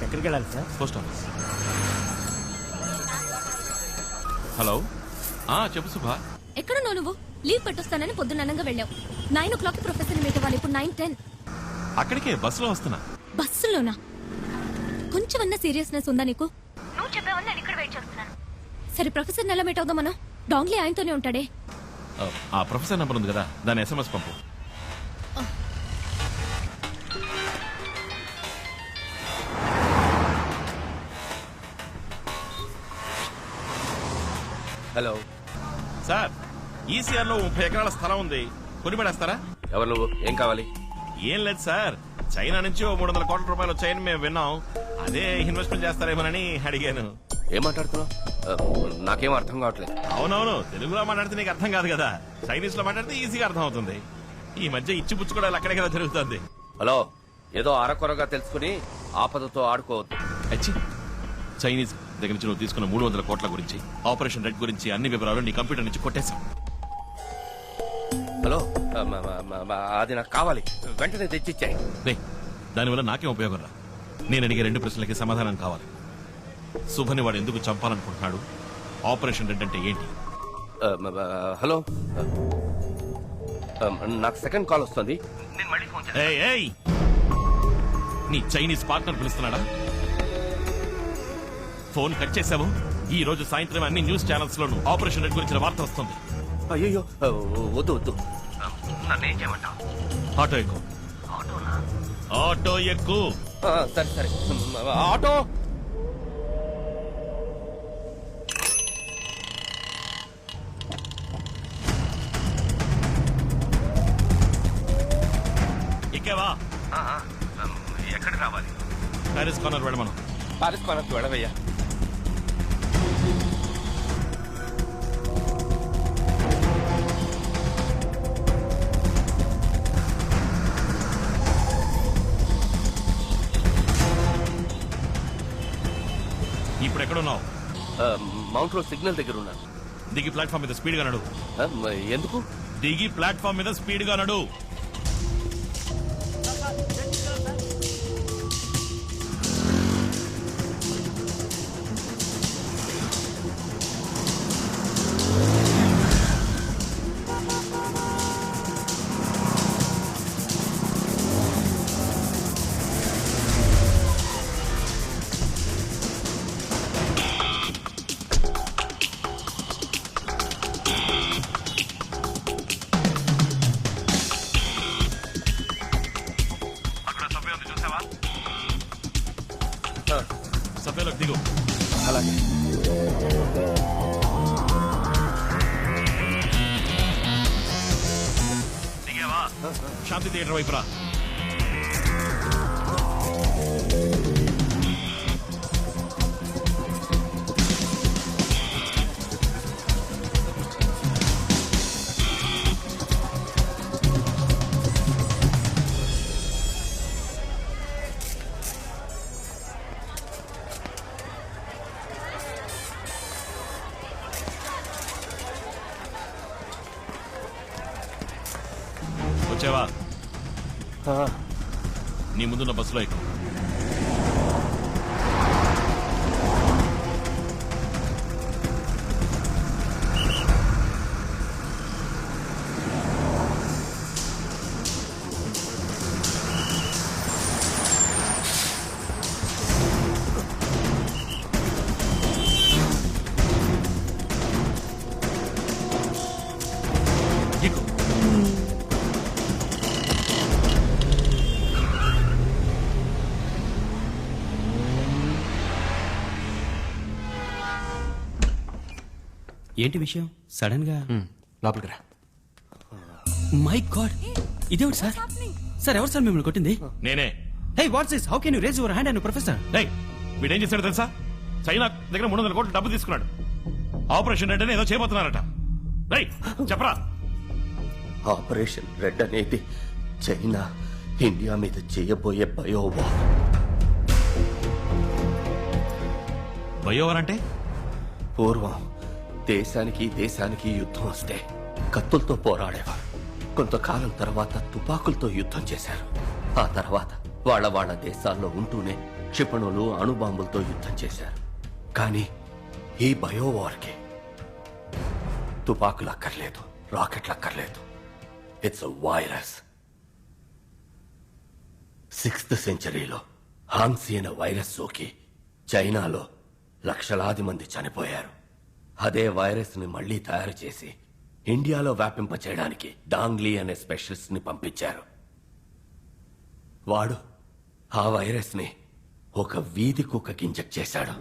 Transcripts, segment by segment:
ఎక్కడికి వెళ్ళాలి sir? Post office. Hello, చెప్పు సుభా. ఎక్కడున్నావు నువ్వు? లీవ్ పెట్టొస్తానని పొద్దున్న అనంగా వెళ్ళావు. 9 o'clock ప్రొఫెసర్ మీట్ అవ్వాలి. ఇప్పుడు 9:10. అక్కడికే బస్సులో వస్తున్నా. బస్సులోనా? కొంచెమన్నా సీరియస్నెస్ ఉందా నీకు? నువ్వు చెప్పావని నేను ఇక్కడ వెయిట్ చేస్తున్నాను. సరే ప్రొఫెసర్ ఎలా మీట్ అవుదాం మనం? డాంగ్లీ ఆయనతోనే ఉంటాడే. ఆ ప్రొఫెసర్ నెంబర్ ఉంది కదా, దాని SMS పంపు. హలో సార్, ECR లో 30 ఎకరాల స్థలం ఉంది, కొని పడేస్తారా? ఎవరు నువ్వు? ఏం కావాలి? ఏం లేదు సార్, చైనా నుంచి 300 కోట్ల రూపాయలు వచ్చాయని మేము విన్నాం. అదే ఇన్వెస్ట్మెంట్ చేస్తారేమోనని అడిగాను. ఏం మాట్లాడుతున్నావు? నాకేం అర్థం కావట్లేదు. అవునవును, తెలుగులో మాట్లాడితే నీకు అర్థం కాదు కదా, చైనీస్ లో మాట్లాడితే ఈజీగా అర్థం అవుతుంది. ఈ మధ్య ఇచ్చి పుచ్చుకోవడాలు అక్కడే కదా జరుగుతుంది. హలో, ఏదో అరకొరగా తెలుసుకుని ఆపదతో ఆడుకోవద్దు. అచ్చి, చైనీస్ దగ్గర నుంచి నువ్వు తీసుకున్న 300 కోట్ల గురించి, ఆపరేషన్ రెడ్ గురించి అన్ని వివరాలు నీ కంప్యూటర్ నుంచి కొట్టేశాం. హలో, అది నాకు కావాలి, వెంటనే తెచ్చిచ్చాయి. దానివల్ల నాకేం ఉపయోగం రా? నేను అడిగే 2 ప్రశ్నలకి సమాధానం కావాలి. శుభని వాడు ఎందుకు చంపాలనుకుంటున్నాడు? ఆపరేషన్ రెడ్ అంటే ఏంటి? హలో, నాకు సెకండ్ కాల్ వస్తుంది. ఏయ్, నీ చైనీస్ పార్ట్నర్ పిలుస్తున్నాడా? ఫోన్ కట్ చేసావు. ఈ రోజు సాయంత్రం అన్ని న్యూస్ ఛానల్స్ లోను ఆపరేషన్ రెడ్ గురించిన వార్త వస్తుంది. అయ్యో, వద్దు వద్దు. నన్నేం చేయమంటావు? ఆటో ఎక్కు. ఆటో ఎక్కు. సరే సరే, ఆటో. ఎక్కేవా? ఎక్కడికి రావాలి? Paris corner వెళ్ళమను. పారిస్ మనకు వెళ్ళవయ్యా. ఇప్పుడు ఎక్కడున్నావు? మౌంట్ రోడ్ సిగ్నల్ దగ్గర ఉన్నాను. దిగి ప్లాట్ఫామ్ మీద స్పీడ్ గా నడు. ఎందుకు? దిగి ప్లాట్ఫామ్ మీద స్పీడ్ గా నడు. సభ్యులకు దిగు. అలాగే. దిగావా? శాంతి థియేటర్ వైపు రా. వచ్చావా? నీ ముందున్న బస్సులో ఎక్కు. ఎక్కు. ఏంటి విషయం? సడన్ గా లోపలికి రా. మై గాడ్, ఇదేమిటి సార్? సార్ ఎవరు సార్ మిమ్మల్ని కొట్టింది? నేనే. Hey what's this? How can you raise your hand and professor? వీడేం చేశాడు తెలుసా? చైనా దగ్గర 300 కోట్లు డబ్బు తీసుకున్నాడు. ఆపరేషన్ రెడ్ అని ఏదో చేయబోతున్నారట. చెప్పరా? ఆపరేషన్ రెడ్ అనేది చైనా ఇండియా మీద చేయబోయే బయోవార్. బయోవార్ అంటే? పూర్వం దేశానికి దేశానికి యుద్ధం వస్తే కత్తులతో పోరాడేవారు. కొంతకాలం తర్వాత తుపాకులతో యుద్ధం చేశారు. ఆ తర్వాత వాళ్ళ దేశాల్లో ఉంటూనే క్షిపణులు అణుబాంబులతో యుద్ధం చేశారు. కానీ ఈ బయోవార్కి తుపాకులు అక్కర్లేదు, రాకెట్లు అక్కర్లేదు. It's a virus. 6th సెంచరీలో హాన్సీ అనే వైరస్ సోకి చైనాలో లక్షలాది మంది చనిపోయారు. అదే వైరస్ ని మళ్లీ తయారు చేసి ఇండియాలో వ్యాపింపచేయడానికి డాంగ్లీ అనే స్పెషలిస్ట్ ని పంపించారు. వాడు ఆ వైరస్ ని ఒక వీధి కుక్కకి ఇంజెక్ట్ చేశాడు.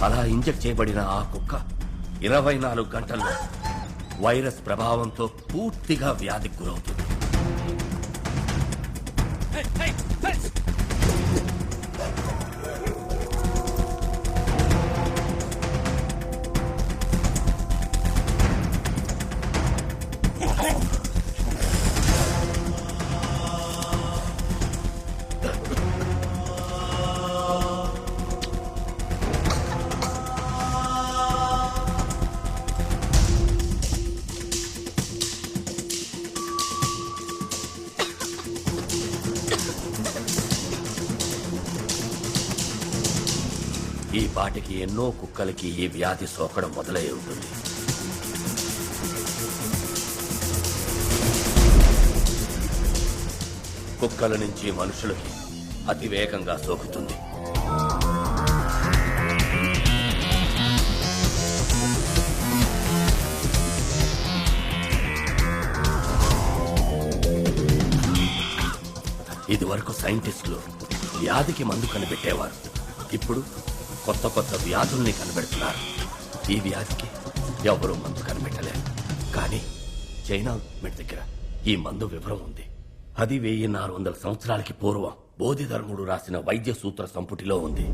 అలా ఇంజెక్ట్ చేయబడిన ఆ కుక్క 24 గంటల్లో వైరస్ ప్రభావంతో పూర్తిగా వ్యాధికి గురవుతుంది. ఈ పాటికి ఎన్నో కుక్కలకి ఈ వ్యాధి సోకడం మొదలై ఉంటుంది. కుక్కల నుంచి మనుషులకి అతివేగంగా సోకుతుంది. ఇదివరకు సైంటిస్టులు వ్యాధికి మందు కనిపెట్టేవారు. ఇప్పుడు కొత్త కొత్త వ్యాధుల్ని కనిపెడుతున్నారు. ఈ వ్యాధికి ఎవరూ మందు కనిపెట్టలేరు. కానీ చైనా గవర్నమెంట్ దగ్గర ఈ మందు వివరం ఉంది. అది 1400 సంవత్సరాలకి పూర్వం బోధిధర్ముడు రాసిన వైద్య సూత్ర సంపుటిలో ఉంది.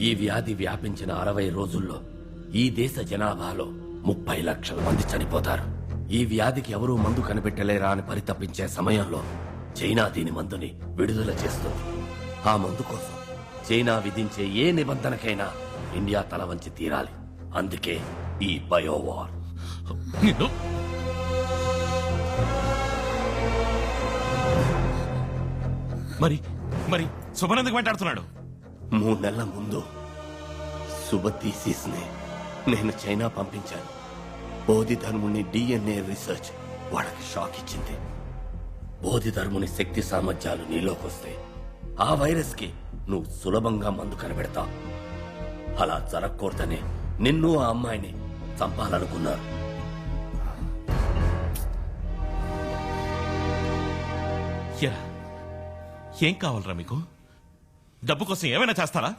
ఈ వ్యాధి వ్యాపించిన 60 రోజుల్లో ఈ దేశ జనాభాలో 30 లక్షల మంది చనిపోతారు. ఈ వ్యాధికి ఎవరూ మందు కనిపెట్టలేరా అని పరితపించే సమయంలో చైనా దీని మందుని విడుదల చేస్తుంది. ఆ మందు కోసం చైనా విధించే ఏ నిబంధనకైనా ఇండియా తల వంచి తీరాలి. అందుకే ఈ బయోవార్. మరి మరి సుమన్ ఎందుకు వెంటాడుతున్నాడు? 3 నెలల ముందు సుబతీసిస్ ని నేను చైనా పంపించాను. బోధిధర్ముని DNA రీసెర్చ్ వాళ్ళకి షాక్ ఇచ్చింది. బోధిధర్ముని శక్తి సామర్థ్యాలు నీలోకొస్తే ఆ వైరస్ కి నువ్వు సులభంగా మందు కనిపెడతావు. అలా జరగకూడదని నిన్ను ఆ అమ్మాయిని చంపాలనుకున్నారు. ఏం కావాలరా మీకు? డబ్బు కోసం ఏమైనా చేస్తారా?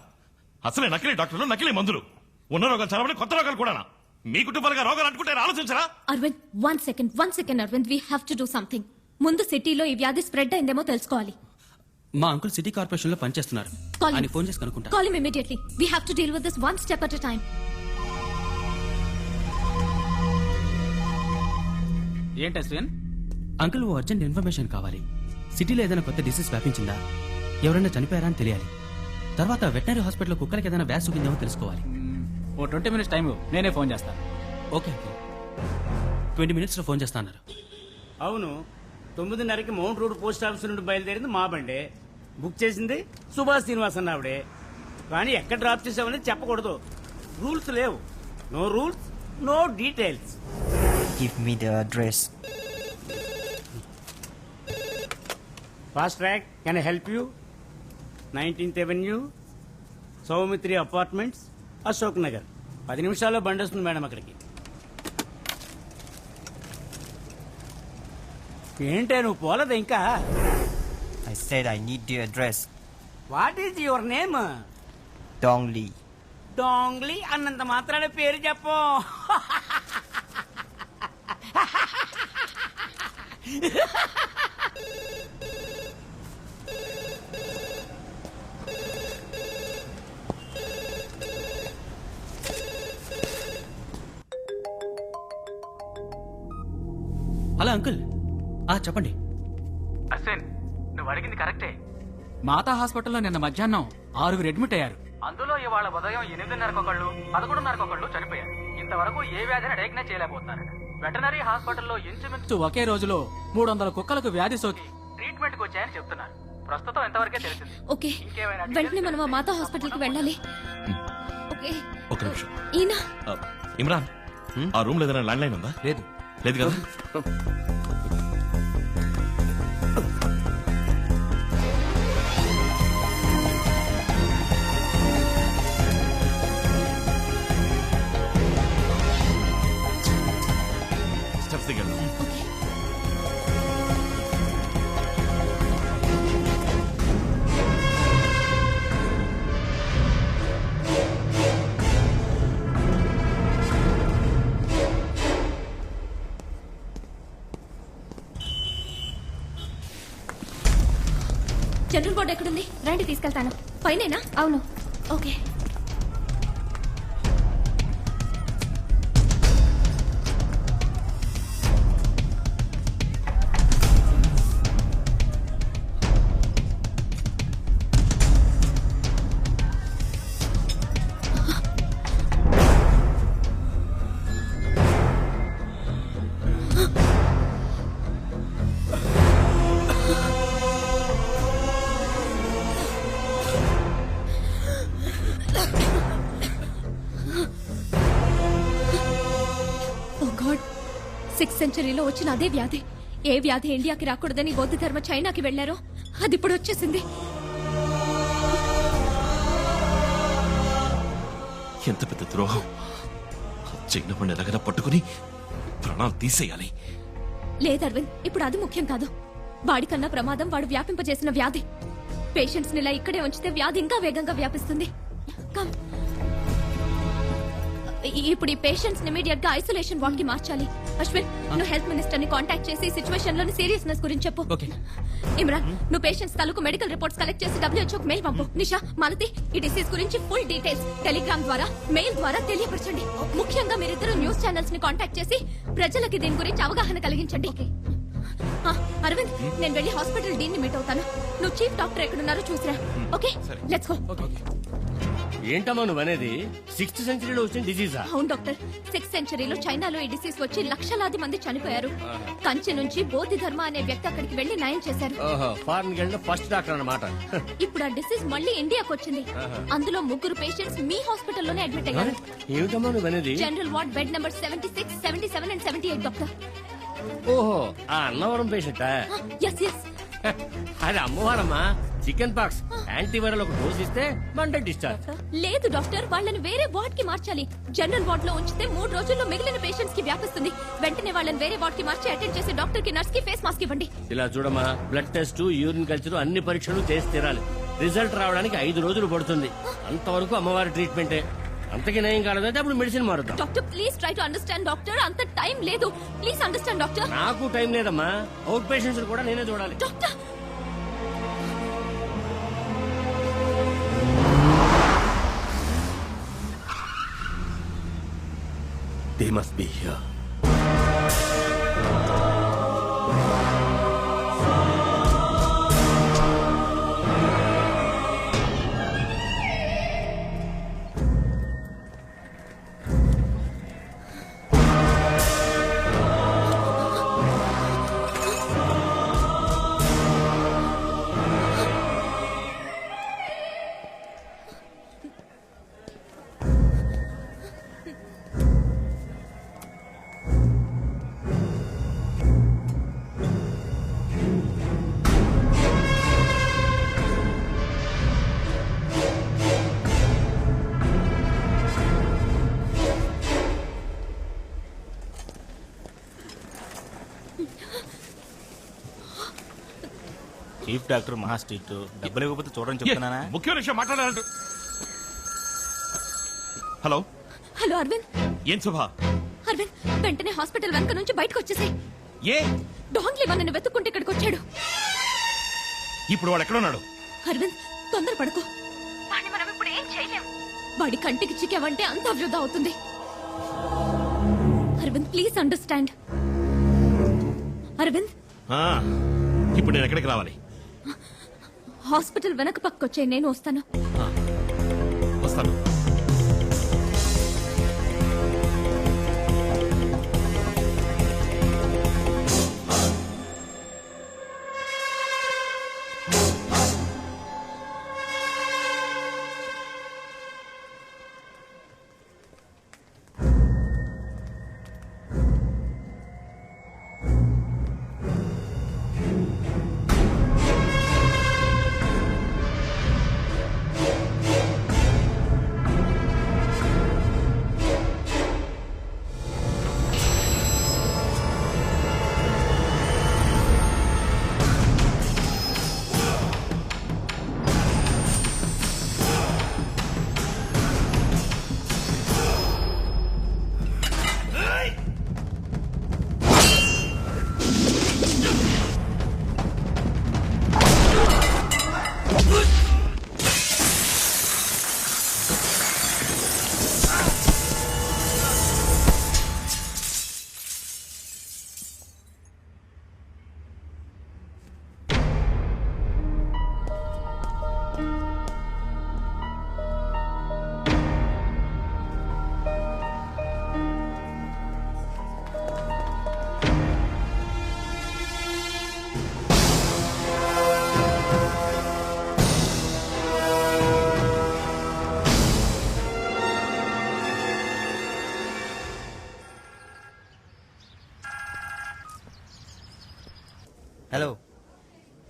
అసలే నకిలీ డాక్టర్లు, నకిలీ మందులు, ఉన్న రోగాలు చదవని కొత్త రోగాలు కూడా. మీ కుటుంబాలుగా రోగాలు అంటుకుంటే ఆలోచించరా? Aravind, one second Aravind, we have to do something. ముందు సిటీలో ఈ వ్యాధి స్ప్రెడ్ అయిందేమో తెలుసుకోవాలి. మా అంకుల్ సిటీ కార్పొరేషన్ లో పనిచేస్తున్నారు. Call him. ఆయన ఫోన్ చేసి కనుక్కుంటా. Call him immediately. We have to deal with this one step at a time. ఏంటి అశ్విన్? అంకుల్, ఓ అర్జెంట్ ఇన్ఫర్మేషన్ కావాలి. సిటీలో ఏదైనా కొత్త డిసీజ్ వ్యాపించిందా, ఎవరైనా చనిపోయారా అని తెలియాలి. తర్వాత వెటనరీ హాస్పిటల్ కుక్కలకి ఏదైనా వ్యాధి సోకిందేమో తెలుసుకోవాలి. ఓ 20 minutes టైం నేనే ఫోన్ చేస్తాను. ఓకే అంకుల్, 20 minutes లో ఫోన్ చేస్తా అన్నారు. అవును, 9:30కి మౌంట్ రోడ్ పోస్ట్ ఆఫీస్ నుండి బయలుదేరింది మా బండే. బుక్ చేసింది సుభాష్ శ్రీనివాస్ అన్న ఆవిడే. కానీ ఎక్కడ డ్రాప్ చేసామనేది చెప్పకూడదు. రూల్స్ లేవు. No rules, no details. Give me the address. Fast track, can I help you? 19th Avenue, Saumitri apartments, Ashok Nagar. 10 నిమిషాల్లో బండి వస్తుంది మేడం అక్కడికి. ఏంటే నువ్వు పోలేదు ఇంకా? I said I need the address. What is your name? Dong Li. Dongli అన్నంత మాత్రాన పేరు చెప్పు. హలో అంకుల్, చెప్పండి. అశ్విన్, నువ్వు అడిగింది కరెక్టే. మాతా హాస్పిటల్లో నిన్న మధ్యాహ్నం 6 అడ్మిట్ అయ్యారు. అందులో ఇవాళ ఉదయం 8:30 ఒకళ్ళు, 11:30 ఒకళ్ళు చనిపోయారు. ఇంతవరకు ఏ వ్యాధిని డయాగ్నైజ్ చేయలేకపోతున్నారు. వెటనరీ హాస్పిటల్లో ఇంచుమించు ఒకే రోజులో 300 కుక్కలకు వ్యాధి సోకి ట్రీట్మెంట్ కి వచ్చాయని చెప్తున్నారు. ప్రస్తుతం ఎంతవరకే తెలిసింది. ఓకే ఇంకేమైనా వెంటనే మనం ఆ మాతా హాస్పిటల్కి వెళ్ళాలి. ఓకే ఒక నిమిషం. ఈయన ఇమ్రాన్, ఆ రూమ్ లో ఏదైనా ల్యాండ్ లైన్ ఉందా? లేదు. లేదు కదా? స్టెప్స్ దిగండి. ఓకే జనరల్ బోర్డు ఎక్కడుంది? రండి తీసుకెళ్తాను. పైనేనా? అవును. ఓకే సిక్స్త్ సెంచరీలో వచ్చిన అదే వ్యాధి. ఏ వ్యాధి ఇండియాకి రాకూడదని బౌద్ధ ధర్మ చైనాకి వెళ్లారో అది ఇప్పుడు వచ్చేసింది. ఎంత పెద్ద ద్రోహం! చైనా పండు ఎలాగైనా పట్టుకుని ప్రాణాలు తీసేయాలి. లేదు అరవింద్, ఇప్పుడు అది ముఖ్యం కాదు. వాడికన్నా ప్రమాదం వాడు వ్యాపింపజేసిన వ్యాధి. పేషెంట్స్ ని ఇలా ఇక్కడే ఉంచితే వ్యాధి ఇంకా వేగంగా వ్యాపిస్తుంది. కమ్. ఇప్పుడు ఈ పేషెంట్స్ ఇమీడియట్ గా ఐసోలేషన్ వార్డ్ కి మార్చాలి. అశ్విన్, నువ్వు హెల్త్ మినిస్టర్ ని కాంటాక్ట్ చేసి సిచువేషన్ లోని సీరియస్నెస్ గురించి చెప్పు. ఓకే. ఇమ్రాన్, నువ్వు పేషెంట్స్ తాలూకు మెడికల్ రిపోర్ట్స్ కలెక్ట్ చేసి WHO కు మెయిల్ పంపు. నిషా, మాలతి, ఈ డిసీజ్ గురించి ఫుల్ డీటెయిల్స్ టెలిగ్రామ్ ద్వారా, మెయిల్ ద్వారా తెలియపరచండి. ముఖ్యంగా మీరిద్దరు న్యూస్ ఛానల్స్ ని కాంటాక్ట్ చేసి ప్రజలకి దీని గురించి అవగాహన కలిగించండి. అరవింద్, నేను వెళ్ళి హాస్పిటల్ డీన్ ని మీట్ అవుతాను. నువ్వు చీఫ్ డాక్టర్ ఎక్కడున్నారో చూసిరా. Okay, let's go. ఏంటమ్మా నువ్వు అనేది? 6th సెంచరీలో వచ్చిన డిసీజా? అవును డాక్టర్, 6th సెంచరీలో చైనాలో ఈ డిసీజ్ వచ్చి లక్షలాది మంది చనిపోయారు. కంచి నుంచి బోధి ధర్మ అనే వ్యక్తి అక్కడికి వెళ్లి నయం చేశారు. ఫారెన్ వెళ్ళిన ఫస్ట్ డాక్టర్ అన్నమాట. ఇప్పుడు ఆ డిసీజ్ మళ్ళీ ఇండియాకి వచ్చింది. అందులో 3 పేషెంట్స్ మీ హాస్పిటల్లోనే అడ్మిట్ అయ్యారు. ఏమిటమ్మా నువ్వు అనేది? General ward bed number 76, 77 and 78 doctor. ఓహో, ఆ అన్నవరం పేషెంటా? Yes yes. అది అమ్మవారమ్మా. చికెన్ పాక్స్ యాంటీవైరల్ ఒక డోస్ ఇస్తే మండే డిశ్చార్జ్. లేదు డాక్టర్, వాళ్ళని వేరే వార్డ్ కి మార్చాలి. జనరల్ వార్డ్ లో ఉంచితే 3 రోజుల్లో మిగిలిన పేషెంట్స్ కి వ్యాపిస్తుంది. వెంటనే వాళ్ళని వేరే వార్డ్ కి మార్చి అటెండ్ చేసి డాక్టర్ కి, నర్స్ కి ఫేస్ మాస్క్ ఇవ్వండి. ఇలా చూడమ్మా, బ్లడ్ టెస్ట్, యూరిన్ కల్చర్ అన్ని పరీక్షలు చేసి తీరాలి. రిజల్ట్ రావడానికి 5 రోజులు పడుతుంది. అంతవరకు అమ్మవారి ట్రీట్మెంటే. అంతకి నయం కాలేదంటే అప్పుడు మెడిసిన్ మారుద్దాం. Doctor please try to understand doctor. అంత టైం లేదు. Please understand doctor. నాకు టైం లేదమ్మా. అవుట్ పేషెంట్స్ కూడా నేనే చూడాలి. Doctor, They must be here. Chief doctor మహా స్ట్రిక్ట్. డబ్బులు ఇవ్వకపోతే చూడని చెప్తున్నానా? ముఖ్యమైన విషయం మాట్లాడాలంటూ. Hello hello Arvind. ఏం శుభ? అరవింద్, వెంటనే హాస్పిటల్ వెనక నుంచి బయటకు వచ్చేసాయి. ఏ డాంగ్లీ మనని వెతుక్కుంటే ఇక్కడికి వచ్చాడు. ఇప్పుడు వాడు ఎక్కడున్నాడు? అరవింద్, తొందరపడకు. వాడిని మనం ఇప్పుడు ఏం చేయలేం. వాడి కంటికి చిక్కావంటే అంతా వృధా అవుతుంది. Arvind please understand. అరవింద్, ఇప్పుడు నేను ఎక్కడికి రావాలి? హాస్పిటల్ వెనక పక్కొచ్చే, నేను వస్తాను. వస్తాను.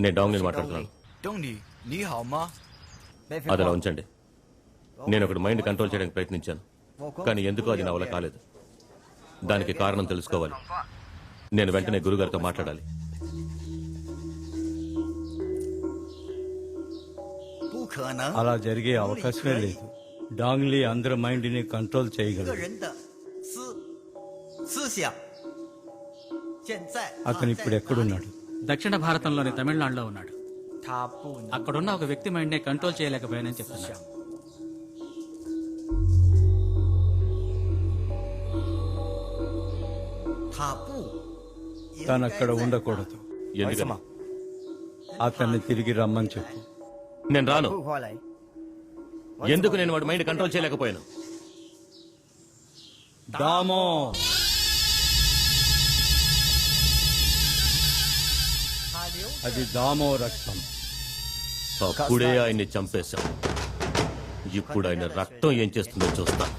నేను డాంగ్లీని మాట్లాడుతున్నాను. 东尼，你好吗？ అది అలా ఉంచండి. నేను ఒకటి మైండ్ కంట్రోల్ చేయడానికి ప్రయత్నించాను, కానీ ఎందుకో అది నా వల్ల కాలేదు. దానికి కారణం తెలుసుకోవాలి. నేను వెంటనే గురుగారితో మాట్లాడాలి. 不可能， అలా జరిగే అవకాశమే లేదు. డాంగ్లీ అందరి మైండ్ ని కంట్రోల్ 个 చేయగలరు. 人的思想。现在 అతను ఇప్పుడు ఎక్కడున్నాడు? దక్షిణ భారతంలోని తమిళనాడులో ఉన్నాడు. 他不能 అక్కడున్న ఒక వ్యక్తి మైండ్ నే కంట్రోల్ చేయలేకపోయానని చెప్తున్నాడు. 他不 తను అక్కడ ఉండకూడదు. ఎందుకని? అతన్ని తిరిగి రమ్మని చెప్పు. నేను రాను. 不回来。 ఎందుకు నేను వాడి మైండ్ కంట్రోల్ చేయలేకపోయాను? దామో అది దామో రక్తం. అప్పుడే ఆయన్ని చంపేశాం. ఇప్పుడు ఆయన రక్తం ఏం చేస్తుందో చూస్తాను.